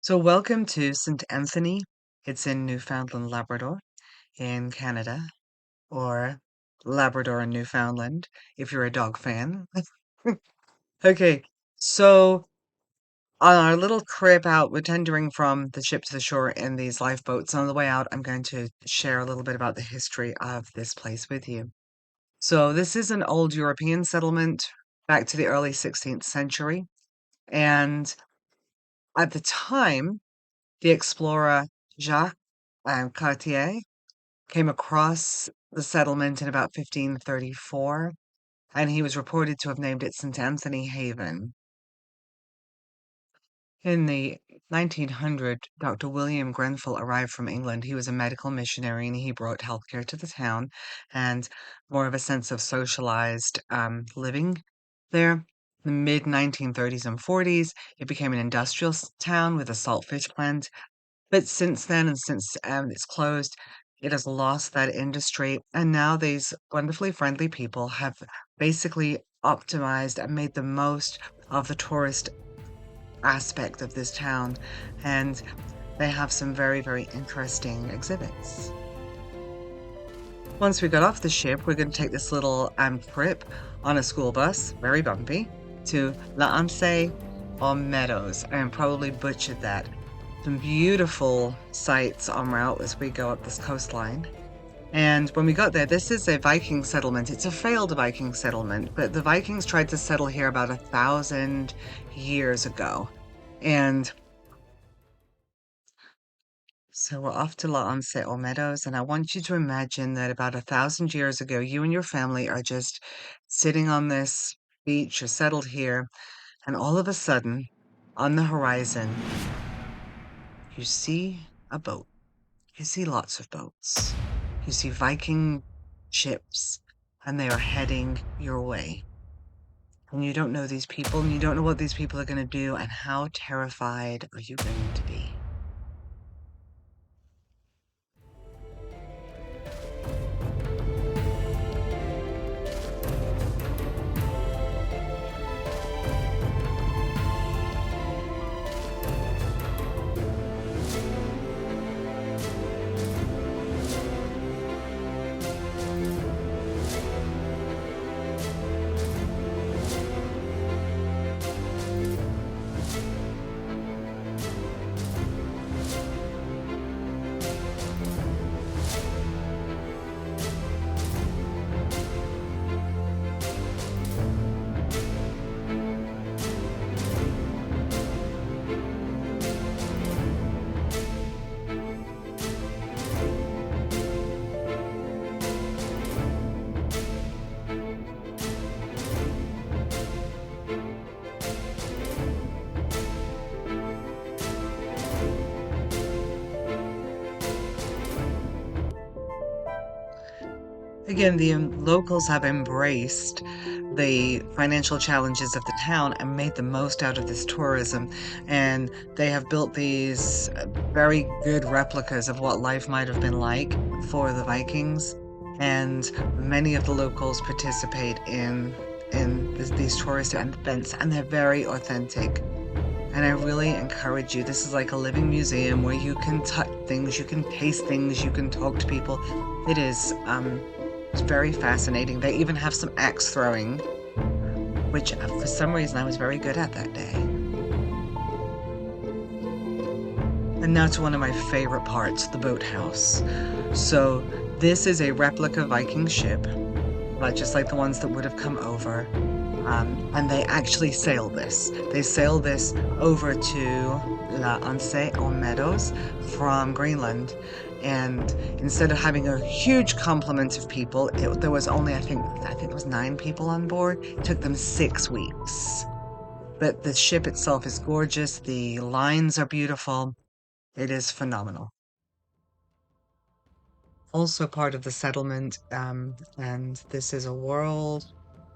So, welcome to St. Anthony. It's in Newfoundland, Labrador, in Canada, or Labrador and Newfoundland, if you're a dog fan. Okay, so on our little trip out, we're tendering from the ship to the shore in these lifeboats. On the way out, I'm going to share a little bit about the history of this place with you. So, this is an old European settlement back to the early 16th century. And at the time, the explorer Jacques Cartier came across the settlement in about 1534, and he was reported to have named it St. Anthony Haven. In the 1900, Dr. William Grenfell arrived from England. He was a medical missionary and he brought healthcare to the town and more of a sense of socialized living there. In the mid 1930s and 40s, it became an industrial town with a salt fish plant. But since then, and since it's closed, it has lost that industry. And now these wonderfully friendly people have basically optimized and made the most of the tourist aspect of this town. And they have some very, very interesting exhibits. Once we got off the ship, we're going to take this little trip on a school bus, very bumpy, to Anse Aux Meadows. I probably butchered that. Some beautiful sights en route as we go up this coastline. And when we got there, this is a Viking settlement. It's a failed Viking settlement, but the Vikings tried to settle here about 1,000 years ago. And so we're off to Anse Aux Meadows, and I want you to imagine that about 1,000 years ago, you and your family are just sitting on this beach or settled here, and all of a sudden, on the horizon, you see a boat. You see lots of boats. You see Viking ships, and they are heading your way. And you don't know these people, and you don't know what these people are going to do, and how terrified are you going to be? Again, the locals have embraced the financial challenges of the town and made the most out of this tourism. And they have built these very good replicas of what life might have been like for the Vikings. and many of the locals participate in these tourist events, and they're very authentic. And I really encourage you. This is like a living museum where you can touch things, you can taste things, you can talk to people. It is it's very fascinating. They even have some axe throwing, which for some reason I was very good at that day. And now to one of my favorite parts, the boathouse. So this is a replica Viking ship, but just like the ones that would have come over. And they actually sail this. They sail this over to Anse Aux Meadows from Greenland. And instead of having a huge complement of people, there was only, I think it was 9 people on board. It took them 6 weeks. But the ship itself is gorgeous. The lines are beautiful. It is phenomenal. Also part of the settlement, and this is a world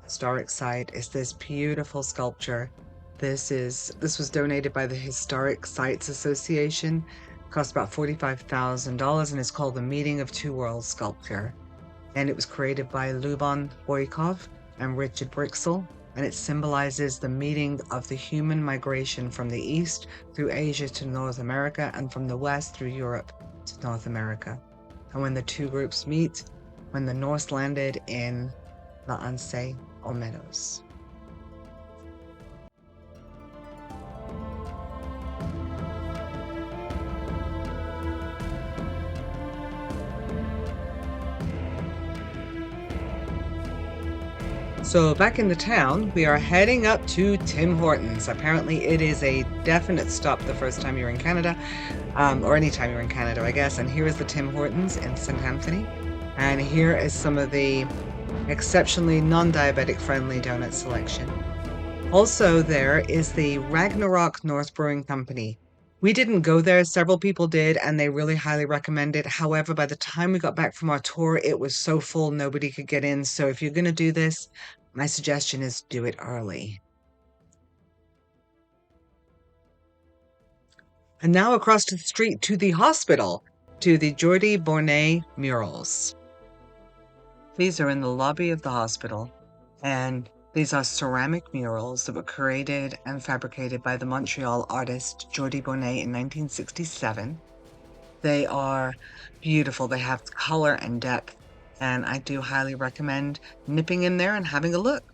historic site, is this beautiful sculpture. This was donated by the Historic Sites Association. Cost about $45,000 and is called the Meeting of Two Worlds sculpture. And it was created by Lubon Boykov and Richard Brixel, and it symbolizes the meeting of the human migration from the east through Asia to North America and from the west through Europe to North America. And when the two groups meet, when the Norse landed in the Anse Aux Meadows. So back in the town, we are heading up to Tim Hortons. Apparently it is a definite stop the first time you're in Canada, or anytime you're in Canada, I guess. And here is the Tim Hortons in St. Anthony. And here is some of the exceptionally non-diabetic friendly donut selection. Also there is the Ragnarok North Brewing Company. We didn't go there, several people did, and they really highly recommend it. However, by the time we got back from our tour, it was so full nobody could get in. So if you're going to do this, my suggestion is do it early. And now across the street to the hospital, to the Jordi Bornet murals. These are in the lobby of the hospital, and these are ceramic murals that were created and fabricated by the Montreal artist Jordi Bornet in 1967. They are beautiful. They have color and depth, and I do highly recommend nipping in there and having a look.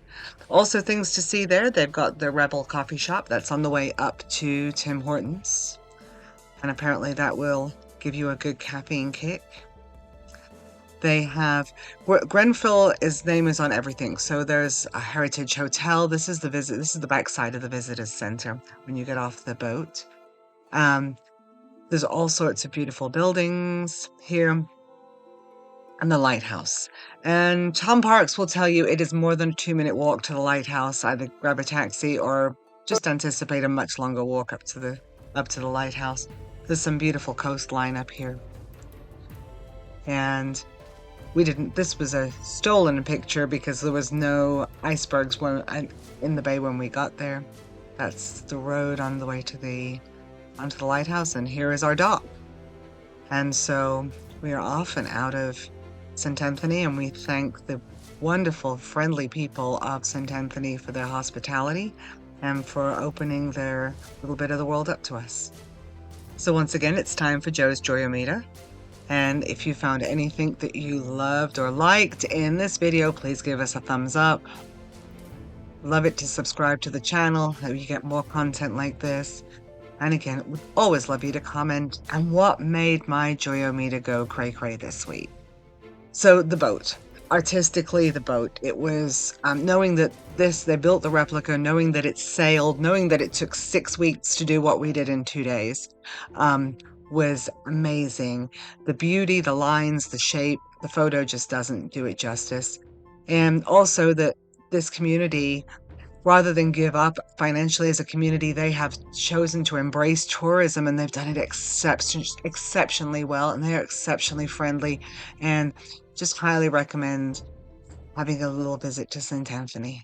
Also things to see there, they've got the Rebel coffee shop that's on the way up to Tim Hortons, and apparently that will give you a good caffeine kick. They have Grenfell, his name is on everything. So there's a Heritage Hotel. This is the back side of the visitors center when you get off the boat. There's all sorts of beautiful buildings here. And the lighthouse. And Tom Parks will tell you it is more than a 2-minute walk to the lighthouse. Either grab a taxi or just anticipate a much longer walk up to the lighthouse. There's some beautiful coastline up here. And this was a stolen picture because there was no icebergs in the bay when we got there. That's the road on the way onto the lighthouse, and here is our dock. And so we are off and out of St. Anthony, and we thank the wonderful, friendly people of St. Anthony for their hospitality and for opening their little bit of the world up to us. So once again, it's time for Joe's Joyometer. And if you found anything that you loved or liked in this video, please give us a thumbs up. Love it to subscribe to the channel so you get more content like this. And again, would always love you to comment on what made my Joyometer go cray-cray this week. So the boat. Artistically, the boat. It was knowing that they built the replica, knowing that it sailed, knowing that it took 6 weeks to do what we did in 2 days. Was amazing. The beauty, the lines, the shape, the photo just doesn't do it justice. And also that this community, rather than give up financially as a community, they have chosen to embrace tourism, and they've done it exceptionally well, and they are exceptionally friendly, and just highly recommend having a little visit to St. Anthony.